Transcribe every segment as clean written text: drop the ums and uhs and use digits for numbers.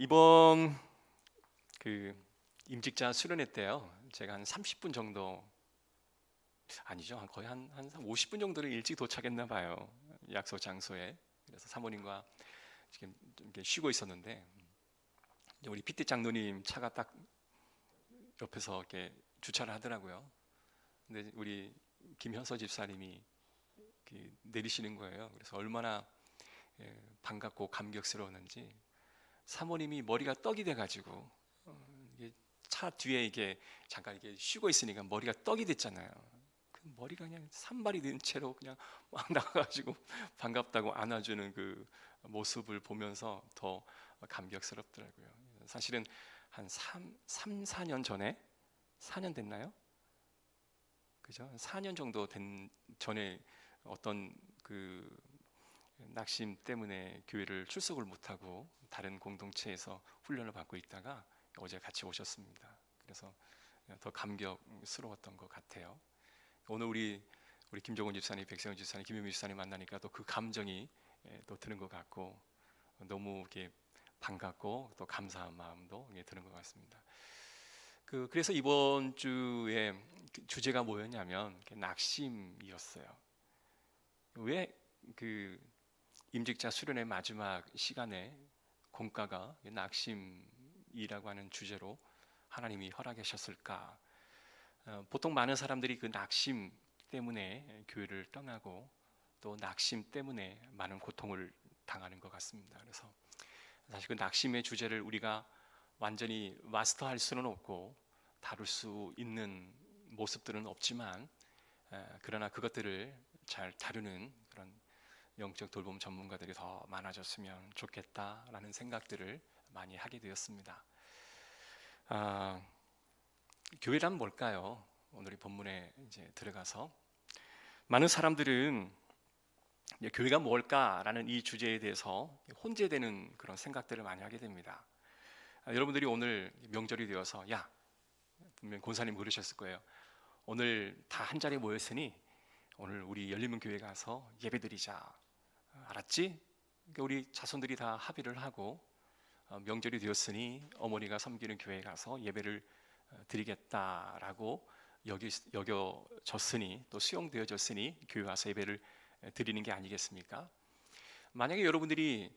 이번 그 임직자 수련회 때요, 제가 한 30분 정도, 아니죠, 거의 한 50분 정도를 일찍 도착했나 봐요, 약속 장소에. 그래서 사모님과 지금 좀 이렇게 쉬고 있었는데, 이제 우리 피티 장로님 차가 딱 옆에서 이렇게 주차를 하더라고요. 근데 우리 김현서 집사님이 내리시는 거예요. 그래서 얼마나 반갑고 감격스러웠는지, 사모님이 머리가 떡이 돼가지고 이게 차 뒤에 이게 잠깐 이게 쉬고 있으니까 머리가 떡이 됐잖아요. 그 머리가 그냥 산발이 된 채로 그냥 막 나가가지고 반갑다고 안아주는 그 모습을 보면서 더 감격스럽더라고요. 사실은 한 4년 전에, 4년 됐나요? 그죠? 4년 정도 된 전에 어떤 그 낙심 때문에 교회를 출석을 못하고 다른 공동체에서 훈련을 받고 있다가 어제 같이 오셨습니다. 그래서 더 감격스러웠던 것 같아요. 오늘 우리 김종훈 집사님, 백세훈 집사님, 김유미 집사님 만나니까 또 그 감정이 또 드는 것 같고, 너무 이렇게 반갑고 또 감사한 마음도 드는 것 같습니다. 그래서 이번 주에 주제가 뭐였냐면 낙심이었어요. 왜 임직자 수련의 마지막 시간에 공과가 낙심이라고 하는 주제로 하나님이 허락하셨을까? 보통 많은 사람들이 그 낙심 때문에 교회를 떠나고 또 낙심 때문에 많은 고통을 당하는 것 같습니다. 그래서 사실 그 낙심의 주제를 우리가 완전히 마스터할 수는 없고 다룰 수 있는 모습들은 없지만, 그러나 그것들을 잘 다루는 그런 영적 돌봄 전문가들이 더 많아졌으면 좋겠다라는 생각들을 많이 하게 되었습니다. 교회란 뭘까요? 오늘 이 본문에 이제 들어가서 많은 사람들은 교회가 뭘까라는 이 주제에 대해서 혼재되는 그런 생각들을 많이 하게 됩니다. 여러분들이 오늘 명절이 되어서, 분명 권사님 그러셨을 거예요. 오늘 다 한 자리에 모였으니 오늘 우리 열리문 교회 가서 예배드리자. 알았지? 그러니까 우리 자손들이 다 합의를 하고 명절이 되었으니 어머니가 섬기는 교회에 가서 예배를 드리겠다라고 여겨졌으니, 또 수용되어졌으니 교회 와서 예배를 드리는 게 아니겠습니까? 만약에 여러분들이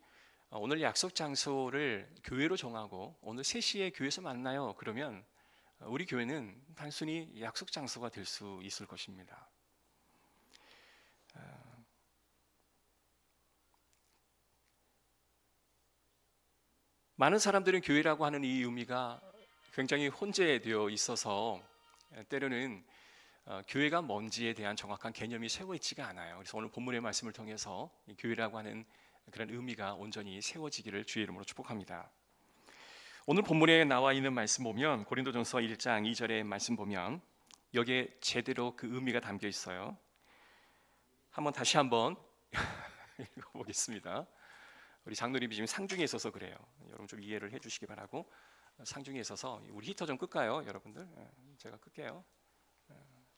오늘 약속 장소를 교회로 정하고 오늘 3시에 교회에서 만나요, 그러면 우리 교회는 단순히 약속 장소가 될 수 있을 것입니다. 많은 사람들은 교회라고 하는 이 의미가 굉장히 혼재되어 있어서 때로는 교회가 뭔지에 대한 정확한 개념이 세워 있지가 않아요. 그래서 오늘 본문의 말씀을 통해서 교회라고 하는 그런 의미가 온전히 세워지기를 주의 이름으로 축복합니다. 오늘 본문에 나와 있는 말씀 보면, 고린도전서 1장 2절의 말씀 보면 여기에 제대로 그 의미가 담겨 있어요. 다시 한번 읽어보겠습니다. 우리 장로님이 지금 상중에 있어서 그래요. 여러분 좀 이해를 해주시기 바라고. 상중에 있어서 우리 히터 좀 끌까요, 여러분들? 제가 끌게요.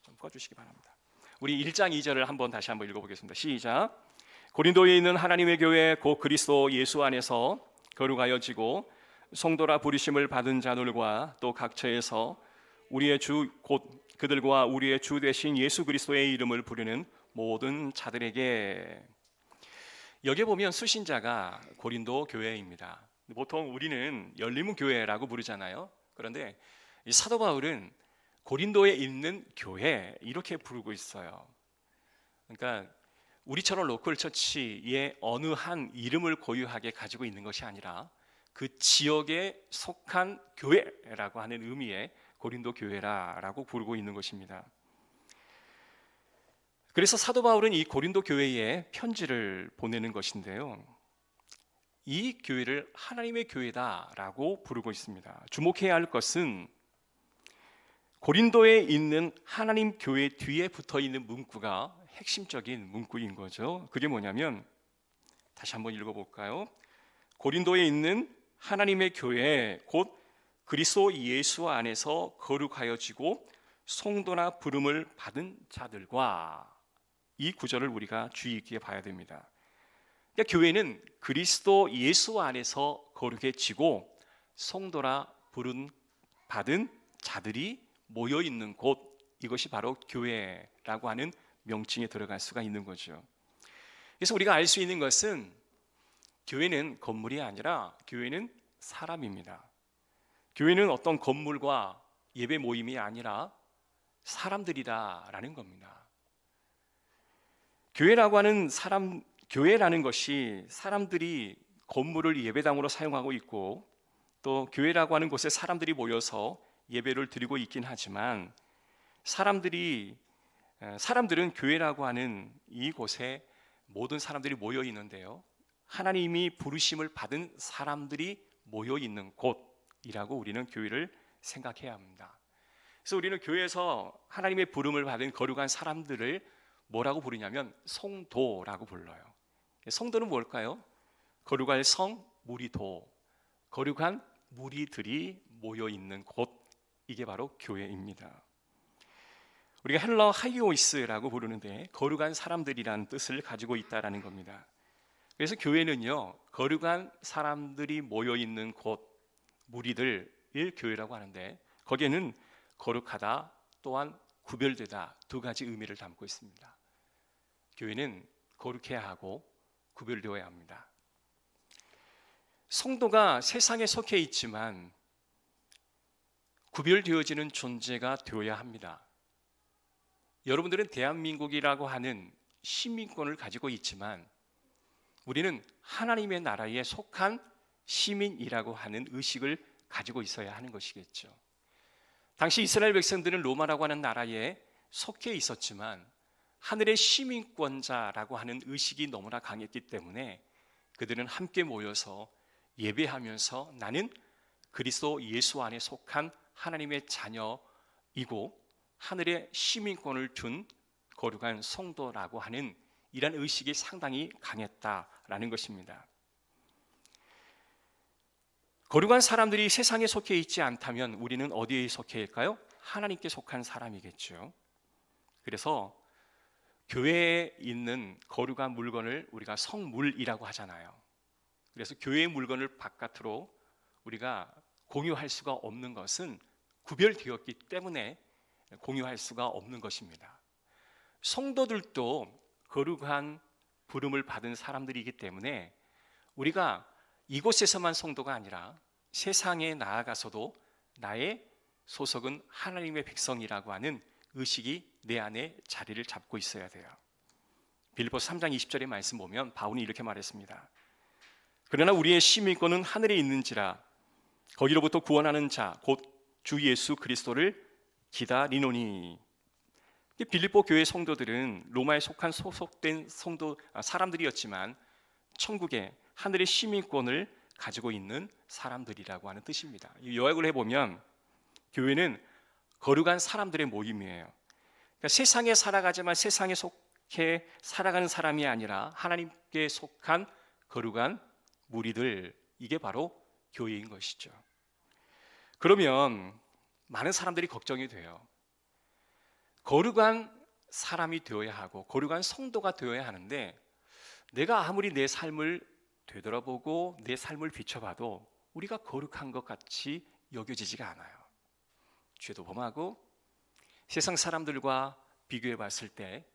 좀 꺼주시기 바랍니다. 우리 1장 2절을 다시 한번 읽어보겠습니다. 시작. 고린도에 있는 하나님의 교회 곧 그리스도 예수 안에서 거룩하여지고 성도라 부르심을 받은 자들과 또 각처에서 우리의 주 곧 그들과 우리의 주 되신 예수 그리스도의 이름을 부르는 모든 자들에게. 여기 보면 수신자가 고린도 교회입니다. 보통 우리는 열리문 교회라고 부르잖아요. 그런데 이 사도 바울은 고린도에 있는 교회 이렇게 부르고 있어요. 그러니까 우리처럼 로컬 처치의 어느 한 이름을 고유하게 가지고 있는 것이 아니라 그 지역에 속한 교회라고 하는 의미의 고린도 교회라고 부르고 있는 것입니다. 그래서 사도 바울은 이 고린도 교회에 편지를 보내는 것인데요, 이 교회를 하나님의 교회다라고 부르고 있습니다. 주목해야 할 것은 고린도에 있는 하나님 교회 뒤에 붙어 있는 문구가 핵심적인 문구인 거죠. 그게 뭐냐면, 다시 한번 읽어볼까요? 고린도에 있는 하나님의 교회 곧 그리스도 예수 안에서 거룩하여지고 성도나 부름을 받은 자들과, 이 구절을 우리가 주의 깊게 봐야 됩니다. 그러니까 교회는 그리스도 예수 안에서 거룩해지고 성도라 부른 받은 자들이 모여 있는 곳, 이것이 바로 교회라고 하는 명칭에 들어갈 수가 있는 거죠. 그래서 우리가 알 수 있는 것은 교회는 건물이 아니라 교회는 사람입니다. 교회는 어떤 건물과 예배 모임이 아니라 사람들이다라는 겁니다. 교회라는 것이 사람들이 건물을 예배당으로 사용하고 있고, 또 교회라고 하는 곳에 사람들이 모여서 예배를 드리고 있긴 하지만, 사람들은 교회라고 하는 이곳에 모든 사람들이 모여 있는데요, 하나님이 부르심을 받은 사람들이 모여 있는 곳이라고 우리는 교회를 생각해야 합니다. 그래서 우리는 교회에서 하나님의 부름을 받은 거룩한 사람들을 뭐라고 부르냐면 성도라고 불러요. 성도는 뭘까요? 거룩할 성, 무리도, 거룩한 무리들이 모여 있는 곳, 이게 바로 교회입니다. 우리가 헬러 하이오이스라고 부르는데 거룩한 사람들이라는 뜻을 가지고 있다라는 겁니다. 그래서 교회는요, 거룩한 사람들이 모여 있는 곳, 무리들을 교회라고 하는데, 거기에는 거룩하다 또한 구별되다 두 가지 의미를 담고 있습니다. 교회는 거룩해야 하고 구별되어야 합니다. 성도가 세상에 속해 있지만 구별되어지는 존재가 되어야 합니다. 여러분들은 대한민국이라고 하는 시민권을 가지고 있지만 우리는 하나님의 나라에 속한 시민이라고 하는 의식을 가지고 있어야 하는 것이겠죠. 당시 이스라엘 백성들은 로마라고 하는 나라에 속해 있었지만 하늘의 시민권자라고 하는 의식이 너무나 강했기 때문에 그들은 함께 모여서 예배하면서 나는 그리스도 예수 안에 속한 하나님의 자녀이고 하늘의 시민권을 둔 거룩한 성도라고 하는 이런 의식이 상당히 강했다라는 것입니다. 거룩한 사람들이 세상에 속해 있지 않다면 우리는 어디에 속해 있을까요? 하나님께 속한 사람이겠죠. 그래서 교회에 있는 거룩한 물건을 우리가 성물이라고 하잖아요. 그래서 교회의 물건을 바깥으로 우리가 공유할 수가 없는 것은 구별되었기 때문에 공유할 수가 없는 것입니다. 성도들도 거룩한 부름을 받은 사람들이기 때문에 우리가 이곳에서만 성도가 아니라 세상에 나아가서도 나의 소속은 하나님의 백성이라고 하는 의식이 내 안에 자리를 잡고 있어야 돼요. 빌립보서 3장 20절의 말씀 보면 바울이 이렇게 말했습니다. 그러나 우리의 시민권은 하늘에 있는지라 거기로부터 구원하는 자 곧 주 예수 그리스도를 기다리노니. 빌립보 교회 성도들은 로마에 속한 소속된 사람들이었지만 천국에 하늘의 시민권을 가지고 있는 사람들이라고 하는 뜻입니다. 요약을 해보면 교회는 거룩한 사람들의 모임이에요. 그러니까 세상에 살아가지만 세상에 속해 살아가는 사람이 아니라 하나님께 속한 거룩한 무리들, 이게 바로 교회인 것이죠. 그러면 많은 사람들이 걱정이 돼요. 거룩한 사람이 되어야 하고 거룩한 성도가 되어야 하는데 내가 아무리 내 삶을 되돌아보고 내 삶을 비춰봐도 우리가 거룩한 것 같이 여겨지지가 않아요. 죄도 범하고 세상 사람들과 비교해 봤을 때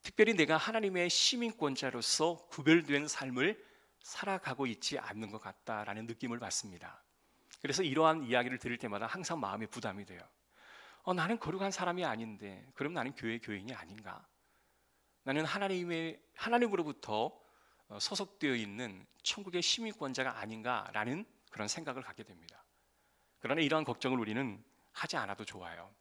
특별히 내가 하나님의 시민권자로서 구별된 삶을 살아가고 있지 않는 것 같다라는 느낌을 받습니다. 그래서 이러한 이야기를 들을 때마다 항상 마음에 부담이 돼요. 나는 거룩한 사람이 아닌데 그럼 나는 교인이 아닌가? 나는 하나님으로부터 소속되어 있는 천국의 시민권자가 아닌가라는 그런 생각을 갖게 됩니다. 그러나 이러한 걱정을 우리는 하지 않아도 좋아요.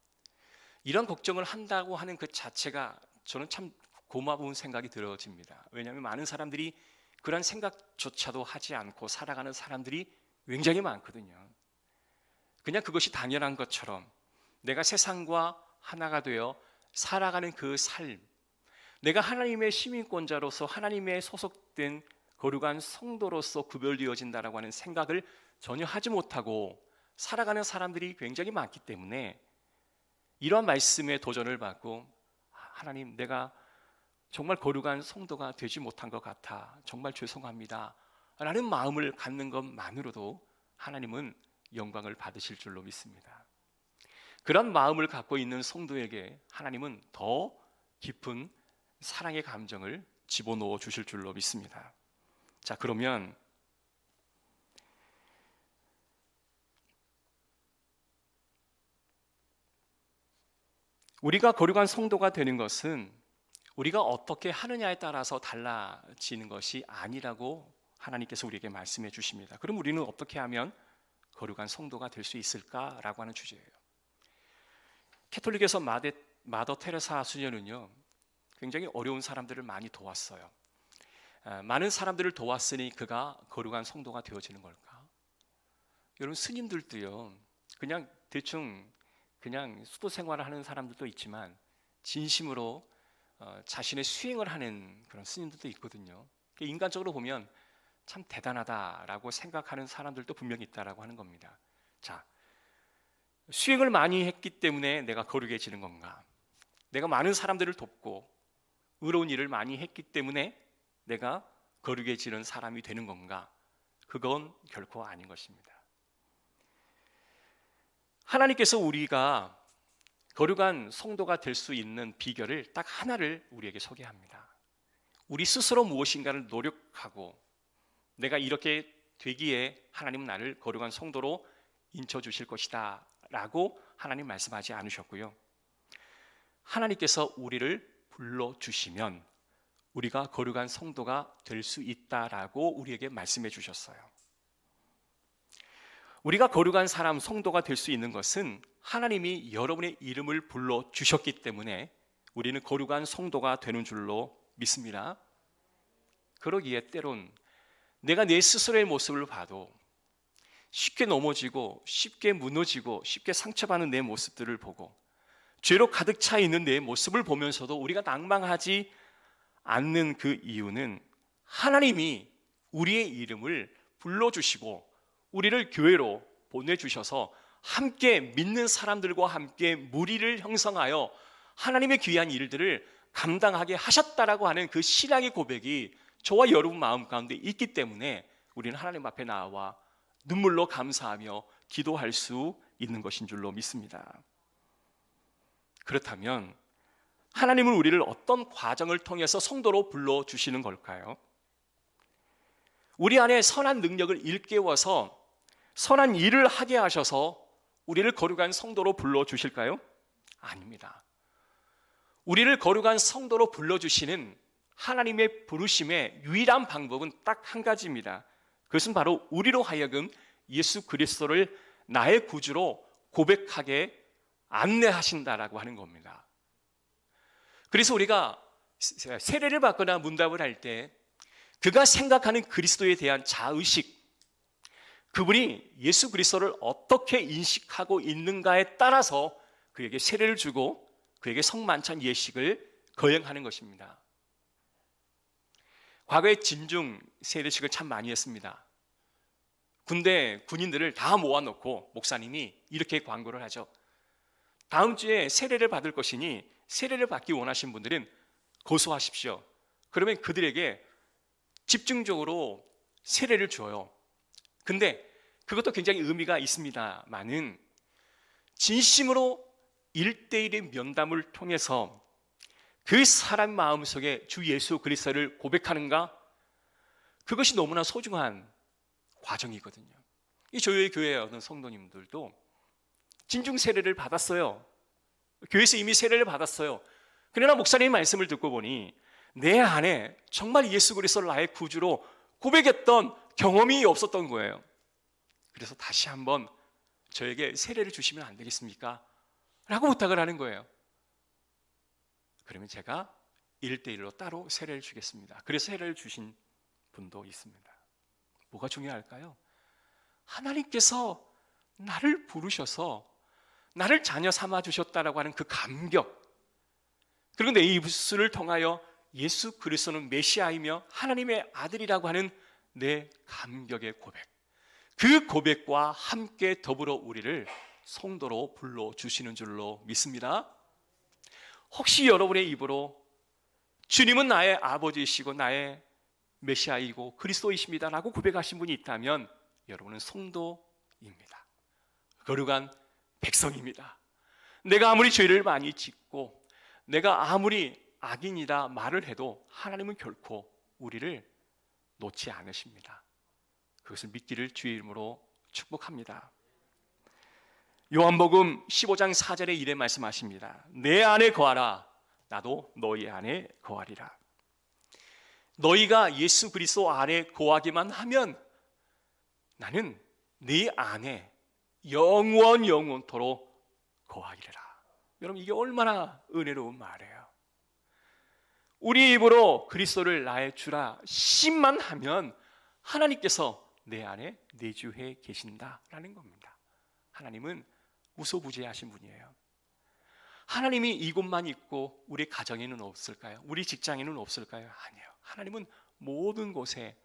이런 걱정을 한다고 하는 그 자체가 저는 참 고마운 생각이 들어집니다. 왜냐하면 많은 사람들이 그런 생각조차도 하지 않고 살아가는 사람들이 굉장히 많거든요. 그냥 그것이 당연한 것처럼 내가 세상과 하나가 되어 살아가는 그 삶, 내가 하나님의 시민권자로서 하나님의 소속된 거룩한 성도로서 구별되어진다라고 하는 생각을 전혀 하지 못하고 살아가는 사람들이 굉장히 많기 때문에 이러한 말씀에 도전을 받고 하나님, 내가 정말 거룩한 성도가 되지 못한 것 같아 정말 죄송합니다 라는 마음을 갖는 것만으로도 하나님은 영광을 받으실 줄로 믿습니다. 그런 마음을 갖고 있는 성도에게 하나님은 더 깊은 사랑의 감정을 집어넣어 주실 줄로 믿습니다. 자, 그러면 우리가 거룩한 성도가 되는 것은 우리가 어떻게 하느냐에 따라서 달라지는 것이 아니라고 하나님께서 우리에게 말씀해 주십니다. 그럼 우리는 어떻게 하면 거룩한 성도가 될 수 있을까라고 하는 주제예요. 캐톨릭에서 마더 테레사 수녀는요, 굉장히 어려운 사람들을 많이 도왔어요. 많은 사람들을 도왔으니 그가 거룩한 성도가 되어지는 걸까? 여러분, 스님들도요, 그냥 대충 그냥 수도 생활을 하는 사람들도 있지만 진심으로 자신의 수행을 하는 그런 스님들도 있거든요. 인간적으로 보면 참 대단하다라고 생각하는 사람들도 분명히 있다라고 하는 겁니다. 자, 수행을 많이 했기 때문에 내가 거룩해지는 건가? 내가 많은 사람들을 돕고 의로운 일을 많이 했기 때문에 내가 거룩해지는 사람이 되는 건가? 그건 결코 아닌 것입니다. 하나님께서 우리가 거룩한 성도가 될 수 있는 비결을 딱 하나를 우리에게 소개합니다. 우리 스스로 무엇인가를 노력하고 내가 이렇게 되기에 하나님은 나를 거룩한 성도로 인쳐주실 것이다 라고 하나님 말씀하지 않으셨고요. 하나님께서 우리를 불러주시면 우리가 거룩한 성도가 될 수 있다라고 우리에게 말씀해 주셨어요. 우리가 거룩한 사람, 성도가 될 수 있는 것은 하나님이 여러분의 이름을 불러주셨기 때문에 우리는 거룩한 성도가 되는 줄로 믿습니다. 그러기에 때론 내가 내 스스로의 모습을 봐도 쉽게 넘어지고 쉽게 무너지고 쉽게 상처받는 내 모습들을 보고 죄로 가득 차 있는 내 모습을 보면서도 우리가 낭망하지 않는 그 이유는 하나님이 우리의 이름을 불러주시고 우리를 교회로 보내주셔서 함께 믿는 사람들과 함께 무리를 형성하여 하나님의 귀한 일들을 감당하게 하셨다라고 하는 그 신앙의 고백이 저와 여러분 마음 가운데 있기 때문에 우리는 하나님 앞에 나와 눈물로 감사하며 기도할 수 있는 것인 줄로 믿습니다. 그렇다면 하나님은 우리를 어떤 과정을 통해서 성도로 불러주시는 걸까요? 우리 안에 선한 능력을 일깨워서 선한 일을 하게 하셔서 우리를 거룩한 성도로 불러주실까요? 아닙니다. 우리를 거룩한 성도로 불러주시는 하나님의 부르심의 유일한 방법은 딱 한 가지입니다. 그것은 바로 우리로 하여금 예수 그리스도를 나의 구주로 고백하게 안내하신다라고 하는 겁니다. 그래서 우리가 세례를 받거나 문답을 할 때 그가 생각하는 그리스도에 대한 자의식, 그분이 예수 그리스도를 어떻게 인식하고 있는가에 따라서 그에게 세례를 주고 그에게 성만찬 예식을 거행하는 것입니다. 과거에 진중 세례식을 참 많이 했습니다. 군대 군인들을 다 모아놓고 목사님이 이렇게 광고를 하죠. 다음 주에 세례를 받을 것이니 세례를 받기 원하신 분들은 고소하십시오. 그러면 그들에게 집중적으로 세례를 줘요. 근데 그것도 굉장히 의미가 있습니다만은 진심으로 1대1의 면담을 통해서 그 사람 마음속에 주 예수 그리스도를 고백하는가? 그것이 너무나 소중한 과정이거든요. 이 저희 교회의 어떤 성도님들도 진중 세례를 받았어요. 교회에서 이미 세례를 받았어요. 그러나 목사님의 말씀을 듣고 보니 내 안에 정말 예수 그리스도를 나의 구주로 고백했던 경험이 없었던 거예요. 그래서 다시 한번 저에게 세례를 주시면 안 되겠습니까? 라고 부탁을 하는 거예요. 그러면 제가 1대1로 따로 세례를 주겠습니다. 그래서 세례를 주신 분도 있습니다. 뭐가 중요할까요? 하나님께서 나를 부르셔서 나를 자녀 삼아 주셨다라고 하는 그 감격, 그리고 내 입술을 통하여 예수 그리스도는 메시아이며 하나님의 아들이라고 하는 내 감격의 고백, 그 고백과 함께 더불어 우리를 성도로 불러주시는 줄로 믿습니다. 혹시 여러분의 입으로 주님은 나의 아버지이시고 나의 메시아이고 그리스도이십니다 라고 고백하신 분이 있다면 여러분은 성도입니다. 거룩한 백성입니다. 내가 아무리 죄를 많이 짓고 내가 아무리 악인이다 말을 해도 하나님은 결코 우리를 놓지 않으십니다. 그것을 믿기를 주의 이름으로 축복합니다. 요한복음 15장 4절에 이래 말씀하십니다. 내 안에 거하라, 나도 너희 안에 거하리라. 너희가 예수 그리스도 안에 거하기만 하면 나는 네 안에 영원토록 거하리라. 여러분, 이게 얼마나 은혜로운 말이에요. 우리 입으로 그리스도를 나의 주라 신만 하면 하나님께서 내 안에 내주해 계신다라는 겁니다. 하나님은 무소부재하신 분이에요. 하나님이 이곳만 있고 우리 가정에는 없을까요? 우리 직장에는 없을까요? 아니에요. 하나님은 모든 곳에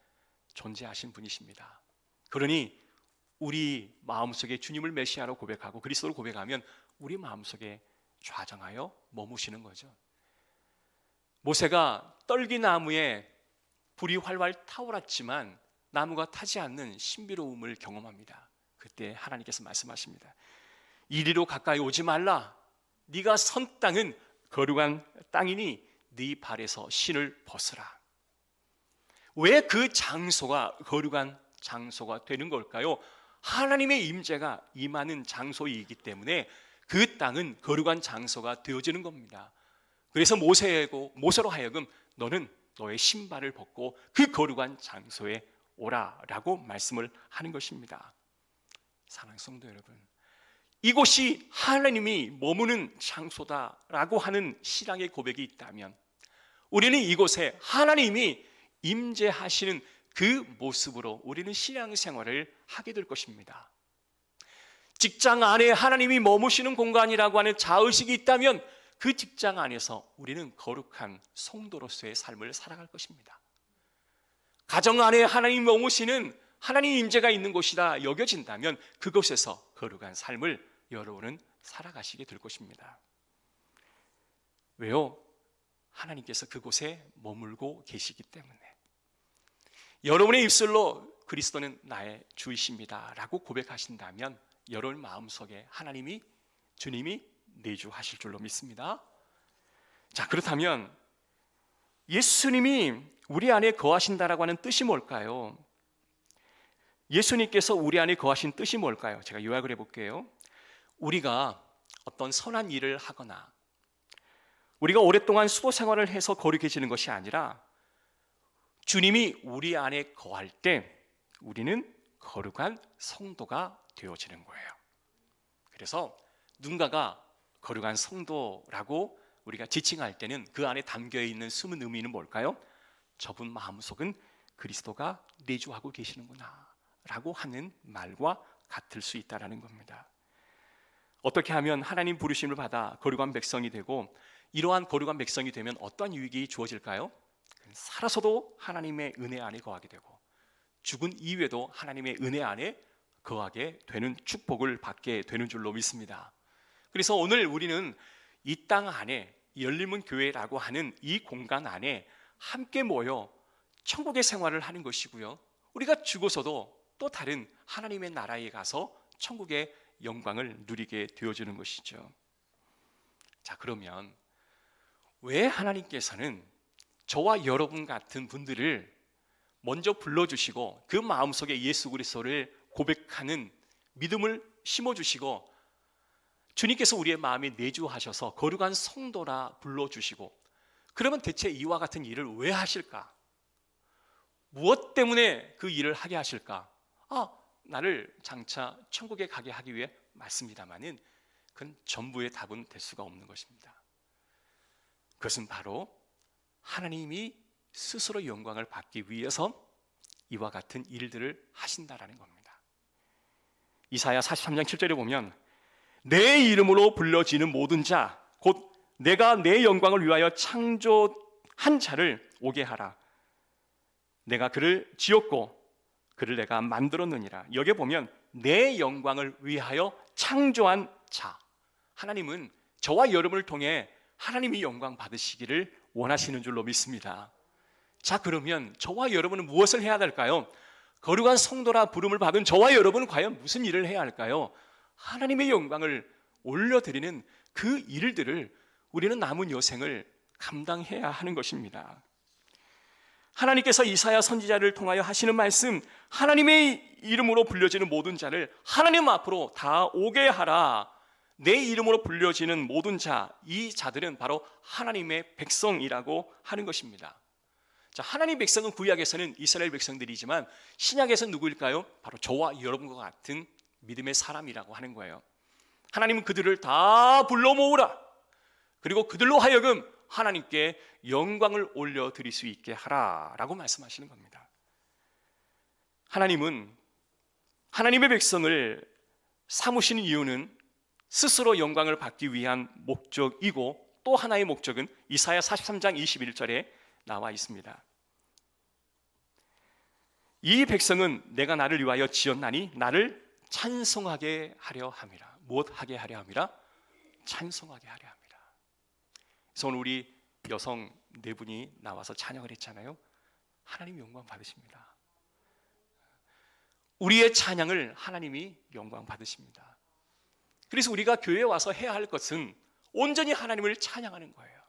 존재하신 분이십니다. 그러니 우리 마음속에 주님을 메시아로 고백하고 그리스도를 고백하면 우리 마음속에 좌정하여 머무시는 거죠. 모세가 떨기나무에 불이 활활 타오랐지만 나무가 타지 않는 신비로움을 경험합니다. 그때 하나님께서 말씀하십니다. 이리로 가까이 오지 말라. 네가 선 땅은 거룩한 땅이니 네 발에서 신을 벗으라. 왜 그 장소가 거룩한 장소가 되는 걸까요? 하나님의 임재가 임하는 장소이기 때문에 그 땅은 거룩한 장소가 되어지는 겁니다. 그래서 모세로 하여금 너는 너의 신발을 벗고 그 거룩한 장소에 오라라고 말씀을 하는 것입니다. 사랑하는 성도 여러분, 이곳이 하나님이 머무는 장소다라고 하는 신앙의 고백이 있다면 우리는 이곳에 하나님이 임재하시는 그 모습으로 우리는 신앙생활을 하게 될 것입니다. 직장 안에 하나님이 머무시는 공간이라고 하는 자의식이 있다면 그 직장 안에서 우리는 거룩한 성도로서의 삶을 살아갈 것입니다. 가정 안에 하나님 머무시는 하나님 임재가 있는 곳이라 여겨진다면 그곳에서 거룩한 삶을 여러분은 살아가시게 될 것입니다. 왜요? 하나님께서 그곳에 머물고 계시기 때문에. 여러분의 입술로 그리스도는 나의 주이십니다 라고 고백하신다면 여러분 마음속에 주님이 내주하실 줄로 믿습니다. 자, 그렇다면 예수님이 우리 안에 거하신다라고 하는 뜻이 뭘까요? 예수님께서 우리 안에 거하신 뜻이 뭘까요? 제가 요약을 해볼게요. 우리가 어떤 선한 일을 하거나 우리가 오랫동안 수도 생활을 해서 거룩해지는 것이 아니라 주님이 우리 안에 거할 때 우리는 거룩한 성도가 되어지는 거예요. 그래서 누군가가 거룩한 성도라고 우리가 지칭할 때는 그 안에 담겨있는 숨은 의미는 뭘까요? 저분 마음속은 그리스도가 내주하고 계시는구나 라고 하는 말과 같을 수 있다는 겁니다. 어떻게 하면 하나님 부르심을 받아 거룩한 백성이 되고 이러한 거룩한 백성이 되면 어떠한 유익이 주어질까요? 살아서도 하나님의 은혜 안에 거하게 되고 죽은 이후에도 하나님의 은혜 안에 거하게 되는 축복을 받게 되는 줄로 믿습니다. 그래서 오늘 우리는 이 땅 안에 열림은 교회라고 하는 이 공간 안에 함께 모여 천국의 생활을 하는 것이고요. 우리가 죽어서도 또 다른 하나님의 나라에 가서 천국의 영광을 누리게 되어지는 것이죠. 자, 그러면 왜 하나님께서는 저와 여러분 같은 분들을 먼저 불러주시고 그 마음속에 예수 그리스도를 고백하는 믿음을 심어주시고 주님께서 우리의 마음에 내주하셔서 거룩한 성도라 불러주시고 그러면 대체 이와 같은 일을 왜 하실까? 무엇 때문에 그 일을 하게 하실까? 나를 장차 천국에 가게 하기 위해 맞습니다만은 그건 전부의 답은 될 수가 없는 것입니다. 그것은 바로 하나님이 스스로 영광을 받기 위해서 이와 같은 일들을 하신다라는 겁니다. 이사야 43장 7절에 보면 내 이름으로 불려지는 모든 자 곧 내가 내 영광을 위하여 창조한 자를 오게 하라. 내가 그를 지었고 그를 내가 만들었느니라. 여기에 보면 내 영광을 위하여 창조한 자, 하나님은 저와 여러분을 통해 하나님이 영광 받으시기를 원하시는 줄로 믿습니다. 자, 그러면 저와 여러분은 무엇을 해야 될까요? 거룩한 성도라 부름을 받은 저와 여러분은 과연 무슨 일을 해야 할까요? 하나님의 영광을 올려드리는 그 일들을 우리는 남은 여생을 감당해야 하는 것입니다. 하나님께서 이사야 선지자를 통하여 하시는 말씀, 하나님의 이름으로 불려지는 모든 자를 하나님 앞으로 다 오게 하라. 내 이름으로 불려지는 모든 자, 이 자들은 바로 하나님의 백성이라고 하는 것입니다. 자, 하나님의 백성은 구약에서는 이스라엘 백성들이지만 신약에서는 누구일까요? 바로 저와 여러분과 같은 믿음의 사람이라고 하는 거예요. 하나님은 그들을 다 불러 모으라. 그리고 그들로 하여금 하나님께 영광을 올려드릴 수 있게 하라라고 말씀하시는 겁니다. 하나님은 하나님의 백성을 삼으시는 이유는 스스로 영광을 받기 위한 목적이고, 또 하나의 목적은 이사야 43장 21절에 나와 있습니다. 이 백성은 내가 나를 위하여 지었나니 나를 찬송하게 하려 함이라. 무엇하게 하려 함이라? 찬송하게 하려 함이라. 그래서 오늘 우리 여성 네 분이 나와서 찬양을 했잖아요. 하나님 영광 받으십니다. 우리의 찬양을 하나님이 영광 받으십니다. 그래서 우리가 교회에 와서 해야 할 것은 온전히 하나님을 찬양하는 거예요.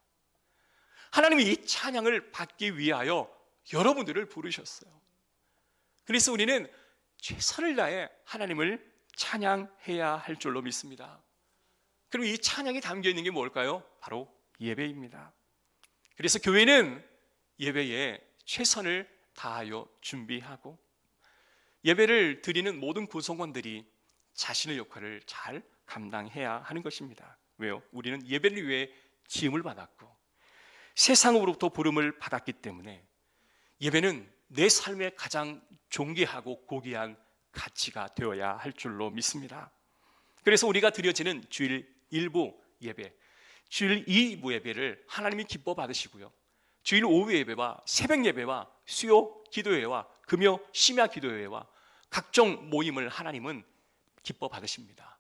하나님이 이 찬양을 받기 위하여 여러분들을 부르셨어요. 그래서 우리는 최선을 다해 하나님을 찬양해야 할 줄로 믿습니다. 그리고 이 찬양이 담겨 있는 게 뭘까요? 바로 예배입니다. 그래서 교회는 예배에 최선을 다하여 준비하고, 예배를 드리는 모든 구성원들이 자신의 역할을 잘 감당해야 하는 것입니다. 왜요? 우리는 예배를 위해 지음을 받았고 세상으로부터 부름을 받았기 때문에 예배는 내 삶의 가장 존귀하고 고귀한 가치가 되어야 할 줄로 믿습니다. 그래서 우리가 드려지는 주일 1부 예배, 주일 2부 예배를 하나님이 기뻐 받으시고요, 주일 오후 예배와 새벽 예배와 수요 기도회와 금요 심야 기도회와 각종 모임을 하나님은 기뻐 받으십니다.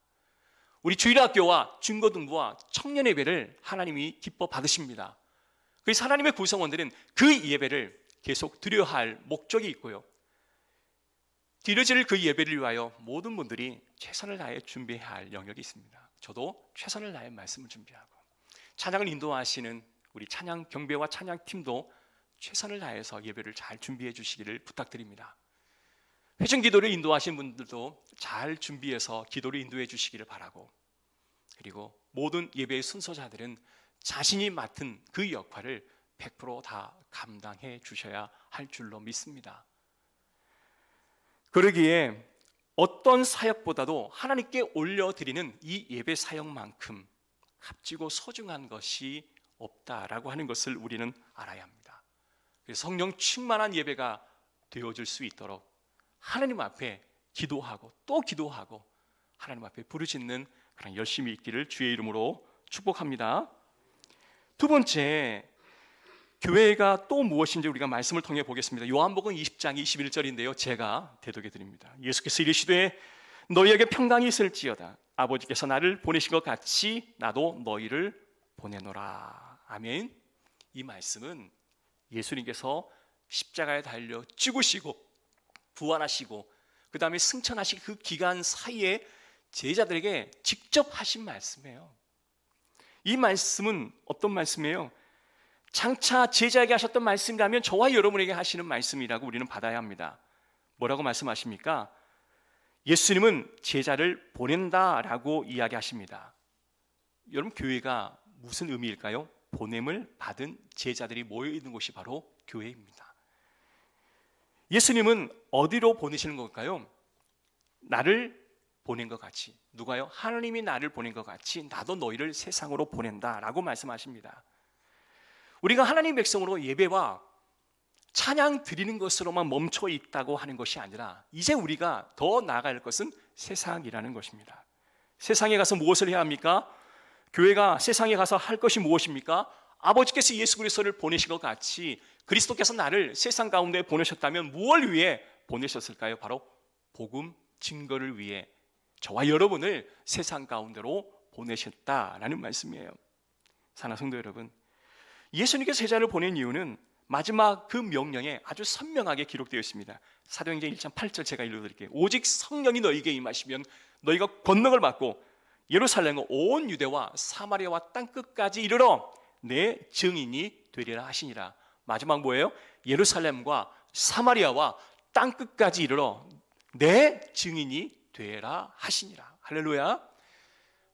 우리 주일학교와 중고등부와 청년 예배를 하나님이 기뻐 받으십니다. 그래서 하나님의 구성원들은 그 예배를 계속 드려야 할 목적이 있고요, 드려질 그 예배를 위하여 모든 분들이 최선을 다해 준비해야 할 영역이 있습니다. 저도 최선을 다해 말씀을 준비하고, 찬양을 인도하시는 우리 찬양 경배와 찬양팀도 최선을 다해서 예배를 잘 준비해 주시기를 부탁드립니다. 회중 기도를 인도하신 분들도 잘 준비해서 기도를 인도해 주시기를 바라고, 그리고 모든 예배의 순서자들은 자신이 맡은 그 역할을 100% 다 감당해 주셔야 할 줄로 믿습니다. 그러기에 어떤 사역보다도 하나님께 올려드리는 이 예배 사역만큼 값지고 소중한 것이 없다라고 하는 것을 우리는 알아야 합니다. 그래서 성령 충만한 예배가 되어질 수 있도록 하나님 앞에 기도하고 또 기도하고 하나님 앞에 부르짖는 그런 열심이 있기를 주의 이름으로 축복합니다. 두 번째, 교회가 또 무엇인지 우리가 말씀을 통해 보겠습니다. 요한복음 20장 21절인데요 제가 대독해 드립니다. 예수께서 이르시되 너희에게 평강이 있을지어다. 아버지께서 나를 보내신 것 같이 나도 너희를 보내노라. 아멘. 이 말씀은 예수님께서 십자가에 달려 죽으시고 부활하시고 그 다음에 승천하신 그 기간 사이에 제자들에게 직접 하신 말씀이에요. 이 말씀은 어떤 말씀이에요? 장차 제자에게 하셨던 말씀이라면 저와 여러분에게 하시는 말씀이라고 우리는 받아야 합니다. 뭐라고 말씀하십니까? 예수님은 제자를 보낸다라고 이야기하십니다. 여러분, 교회가 무슨 의미일까요? 보냄을 받은 제자들이 모여있는 곳이 바로 교회입니다. 예수님은 어디로 보내시는 걸까요? 나를 보낸 것 같이, 누가요? 하나님이 나를 보낸 것 같이 나도 너희를 세상으로 보낸다라고 말씀하십니다. 우리가 하나님 백성으로 예배와 찬양 드리는 것으로만 멈춰 있다고 하는 것이 아니라 이제 우리가 더 나아갈 것은 세상이라는 것입니다. 세상에 가서 무엇을 해야 합니까? 교회가 세상에 가서 할 것이 무엇입니까? 아버지께서 예수 그리스도를 보내신 것 같이 그리스도께서 나를 세상 가운데 보내셨다면 무엇을 위해 보내셨을까요? 바로 복음 증거를 위해 저와 여러분을 세상 가운데로 보내셨다라는 말씀이에요. 사랑하는 성도 여러분, 예수님께서 제자를 보낸 이유는 마지막 그 명령에 아주 선명하게 기록되어 있습니다. 사도행전 1장 8절 제가 읽어드릴게요. 오직 성령이 너희에게 임하시면 너희가 권능을 받고 예루살렘과 온 유대와 사마리아와 땅끝까지 이르러 내 증인이 되리라 하시니라. 마지막 뭐예요? 예루살렘과 사마리아와 땅끝까지 이르러 내 증인이 되라 하시니라. 할렐루야.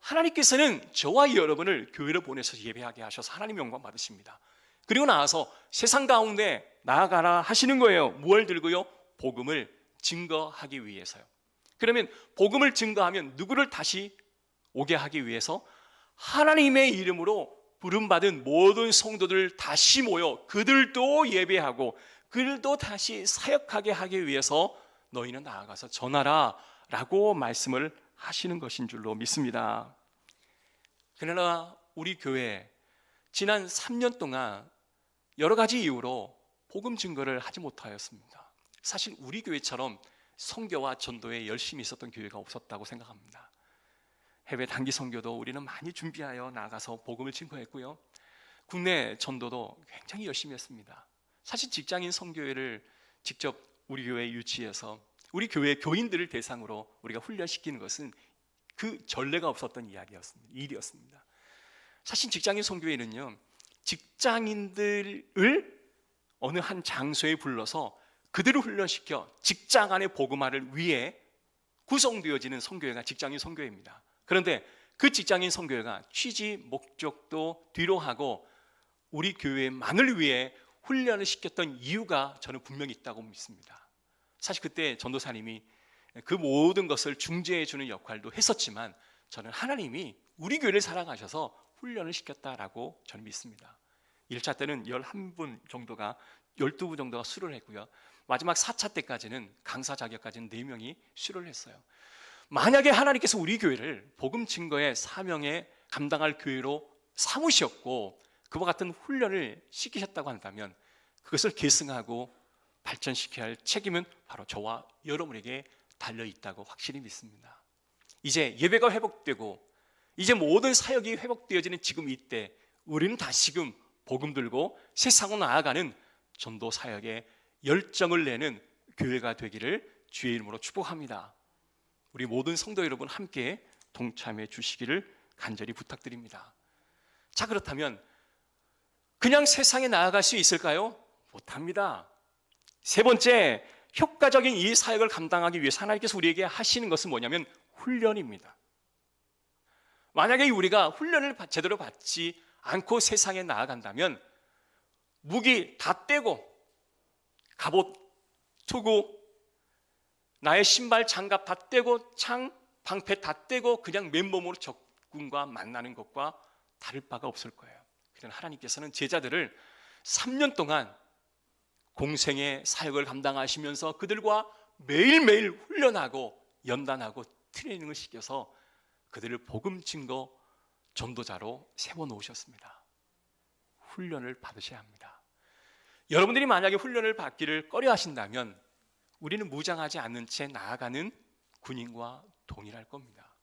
하나님께서는 저와 여러분을 교회로 보내서 예배하게 하셔서 하나님 영광 받으십니다. 그리고 나와서 세상 가운데 나아가라 하시는 거예요. 무엇을 들고요? 복음을 증거하기 위해서요. 그러면 복음을 증거하면 누구를 다시 오게 하기 위해서 하나님의 이름으로 부름받은 모든 성도들 다시 모여 그들도 예배하고 그들도 다시 사역하게 하기 위해서 너희는 나아가서 전하라 라고 말씀을 하시는 것인 줄로 믿습니다. 그러나 우리 교회 지난 3년 동안 여러 가지 이유로 복음 증거를 하지 못하였습니다. 사실 우리 교회처럼 선교와 전도에 열심히 있었던 교회가 없었다고 생각합니다. 해외 단기 선교도 우리는 많이 준비하여 나가서 복음을 증거했고요. 국내 전도도 굉장히 열심히 했습니다. 사실 직장인 선교회를 직접 우리 교회에 유치해서 우리 교회 교인들을 대상으로 우리가 훈련시키는 것은 그 전례가 없었던 일이었습니다. 사실 직장인 선교회는요, 직장인들을 어느 한 장소에 불러서 그들을 훈련시켜 직장 안의 복음화를 위해 구성되어지는 선교회가 직장인 선교회입니다. 그런데 그 직장인 선교회가 취지 목적도 뒤로 하고 우리 교회만을 위해 훈련을 시켰던 이유가 저는 분명히 있다고 믿습니다. 사실 그때 전도사님이 그 모든 것을 중재해 주는 역할도 했었지만 저는 하나님이 우리 교회를 사랑하셔서 훈련을 시켰다라고 저는 믿습니다. 1차 때는 11분 정도가 12분 정도가 수료를 했고요. 마지막 4차 때까지는 강사 자격까지는 4명이 수료를 했어요. 만약에 하나님께서 우리 교회를 복음 증거의 사명에 감당할 교회로 삼으셨고 그와 같은 훈련을 시키셨다고 한다면 그것을 계승하고 발전시켜야 할 책임은 바로 저와 여러분에게 달려있다고 확실히 믿습니다. 이제 예배가 회복되고 이제 모든 사역이 회복되어지는 지금 이때 우리는 다시금 복음 들고 세상으로 나아가는 전도 사역에 열정을 내는 교회가 되기를 주의 이름으로 축복합니다. 우리 모든 성도 여러분 함께 동참해 주시기를 간절히 부탁드립니다. 자, 그렇다면 그냥 세상에 나아갈 수 있을까요? 못합니다. 세 번째, 효과적인 이 사역을 감당하기 위해서 하나님께서 우리에게 하시는 것은 뭐냐면 훈련입니다. 만약에 우리가 훈련을 제대로 받지 않고 세상에 나아간다면 무기 다 떼고 갑옷, 투구, 나의 신발, 장갑 다 떼고 창, 방패 다 떼고 그냥 맨몸으로 적군과 만나는 것과 다를 바가 없을 거예요. 그러나 하나님께서는 제자들을 3년 동안 공생의 사역을 감당하시면서 그들과 매일매일 훈련하고 연단하고 트레이닝을 시켜서 그들을 복음 증거 전도자로 세워놓으셨습니다. 훈련을 받으셔야 합니다. 여러분들이 만약에 훈련을 받기를 꺼려 하신다면 우리는 무장하지 않는 채 나아가는 군인과 동일할 겁니다.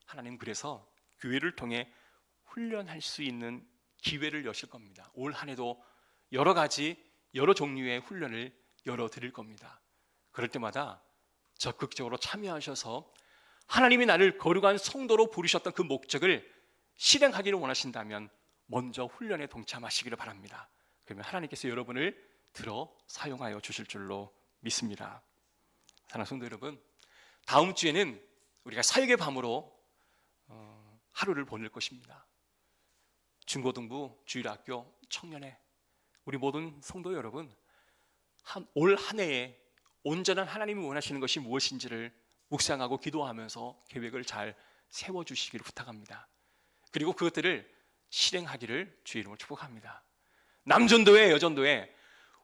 하나님 그래서 교회를 통해 훈련할 수 있는 기회를 여실 겁니다. 올 한 해도 여러 가지 여러 종류의 훈련을 열어드릴 겁니다. 그럴 때마다 적극적으로 참여하셔서 하나님이 나를 거룩한 성도로 부르셨던 그 목적을 실행하기를 원하신다면 먼저 훈련에 동참하시기를 바랍니다. 그러면 하나님께서 여러분을 들어 사용하여 주실 줄로 믿습니다. 사랑하는 성도 여러분, 다음 주에는 우리가 사역의 밤으로 하루를 보낼 것입니다. 중고등부, 주일학교, 청년회 우리 모든 성도 여러분, 올 한 해에 온전한 하나님이 원하시는 것이 무엇인지를 묵상하고 기도하면서 계획을 잘 세워주시기를 부탁합니다. 그리고 그것들을 실행하기를 주의 이름으로 축복합니다. 남전도회, 여전도회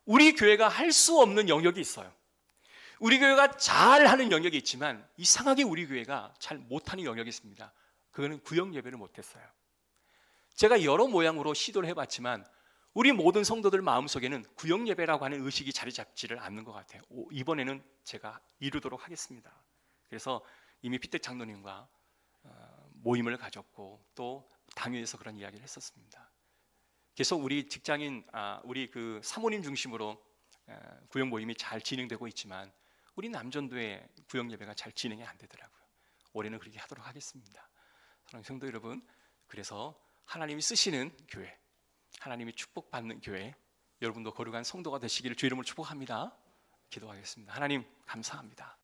우리 교회가 할 수 없는 영역이 있어요. 우리 교회가 잘하는 영역이 있지만 이상하게 우리 교회가 잘 못하는 영역이 있습니다. 그거는 구역 예배를 못했어요. 제가 여러 모양으로 시도를 해봤지만 우리 모든 성도들 마음속에는 구역 예배라고 하는 의식이 자리 잡지를 않는 것 같아요. 이번에는 제가 이루도록 하겠습니다. 그래서 이미 피택 장로님과 모임을 가졌고 또 당회에서 그런 이야기를 했었습니다. 계속 우리 직장인, 우리 그 사모님 중심으로 구역 모임이 잘 진행되고 있지만 우리 남전도의 구역 예배가 잘 진행이 안 되더라고요. 올해는 그렇게 하도록 하겠습니다. 사랑하는 성도 여러분, 그래서 하나님이 쓰시는 교회, 하나님이 축복받는 교회, 여러분도 거룩한 성도가 되시기를 주 이름으로 축복합니다. 기도하겠습니다. 하나님 감사합니다.